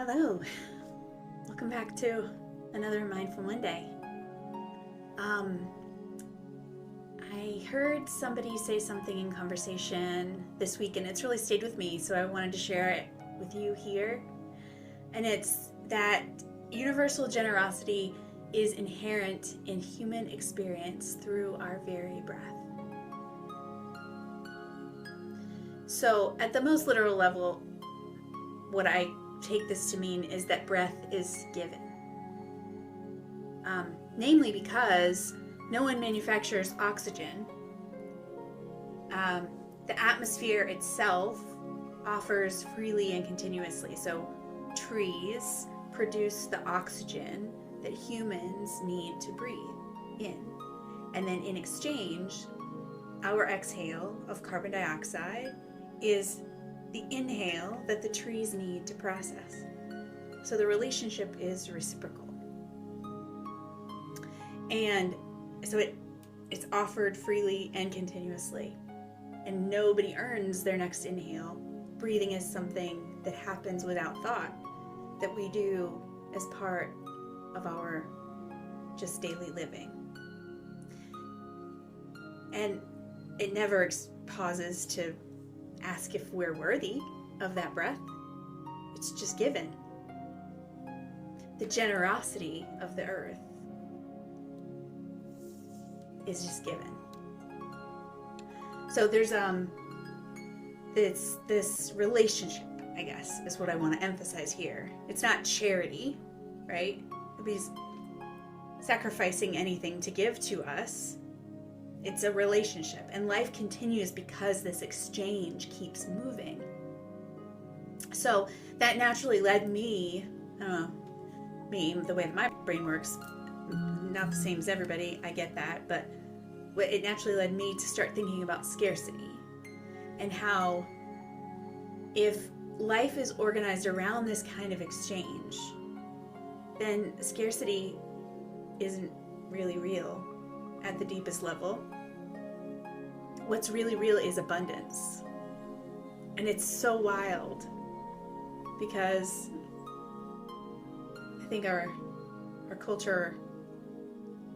Hello, welcome back to another Mindful Monday. I heard somebody say something in conversation this week and it's really stayed with me, so I wanted to share it with you here. And it's that universal generosity is inherent in human experience through our very breath. So at the most literal level, what I take this to mean is that breath is given. Namely because no one manufactures oxygen. The atmosphere itself offers freely and continuously. So trees produce the oxygen that humans need to breathe in. And then in exchange, our exhale of carbon dioxide is the inhale that the trees need to process. So the relationship is reciprocal. And so it's offered freely and continuously. And nobody earns their next inhale. Breathing is something that happens without thought, that we do as part of our just daily living. And it never pauses to ask if we're worthy of that breath. It's just given. The generosity of the earth is just given. So there's this relationship, I guess, is what I want to emphasize here. It's not charity, right? Nobody's sacrificing anything to give to us. It's a relationship, and life continues because this exchange keeps moving. So that naturally led me, the way that my brain works, not the same as everybody, I get that, but it naturally led me to start thinking about scarcity and how if life is organized around this kind of exchange, then scarcity isn't really real at the deepest level. What's really real is abundance. And it's so wild because I think our culture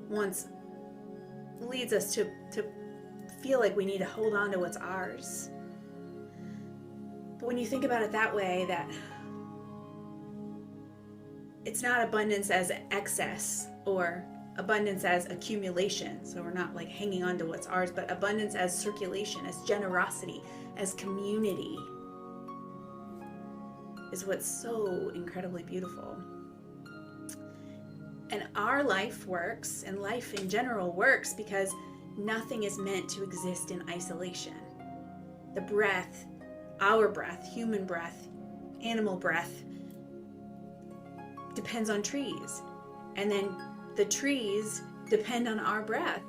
once leads us to feel like we need to hold on to what's ours. But when you think about it that way, that it's not abundance as excess or abundance as accumulation, so we're not like hanging on to what's ours, but abundance as circulation, as generosity, as community is what's so incredibly beautiful. And our life works, and life in general works, because nothing is meant to exist in isolation. The breath, our breath, human breath, animal breath, depends on trees. And then the trees depend on our breath.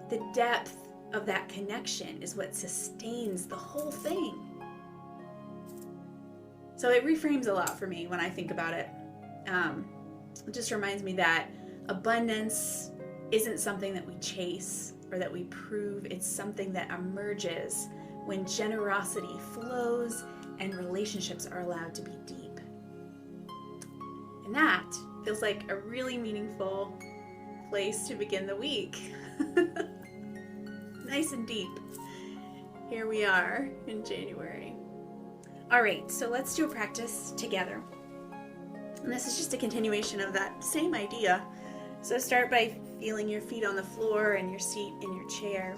The depth of that connection is what sustains the whole thing. So it reframes a lot for me when I think about it. It just reminds me that abundance isn't something that we chase or that we prove. It's something that emerges when generosity flows and relationships are allowed to be deep. And that feels like a really meaningful place to begin the week. Nice and deep. Here we are in January. All right, so let's do a practice together. And this is just a continuation of that same idea. So start by feeling your feet on the floor and your seat in your chair.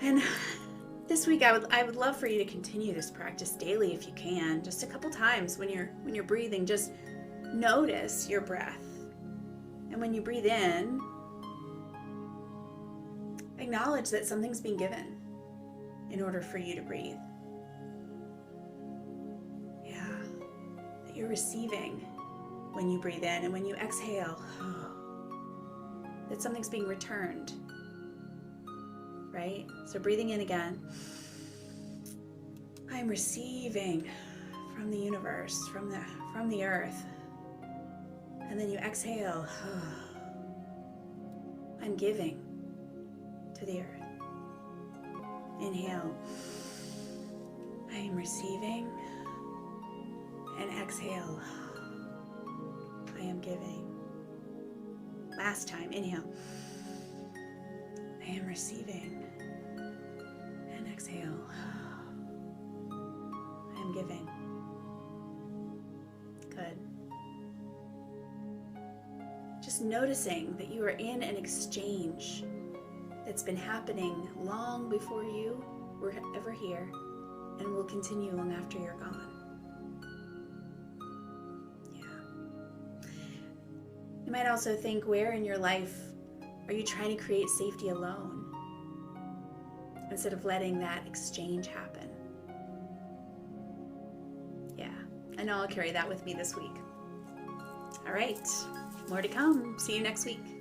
And this week I would love for you to continue this practice daily if you can. Just a couple times when you're breathing, just notice your breath. And when you breathe in, acknowledge that something's being given in order for you to breathe. You're receiving when you breathe in, and when you exhale, that something's being returned, right? So breathing in again, I'm receiving from the universe, from the earth, and then you exhale, I'm giving to the earth. Inhale, I am receiving. And exhale. I am giving. Last time, inhale. I am receiving. And exhale. I am giving. Good. Just noticing that you are in an exchange that's been happening long before you were ever here and will continue long after you're gone. Yeah. You might also think, where in your life are you trying to create safety alone instead of letting that exchange happen? Yeah, I know I'll carry that with me this week. All right, more to come. See you next week.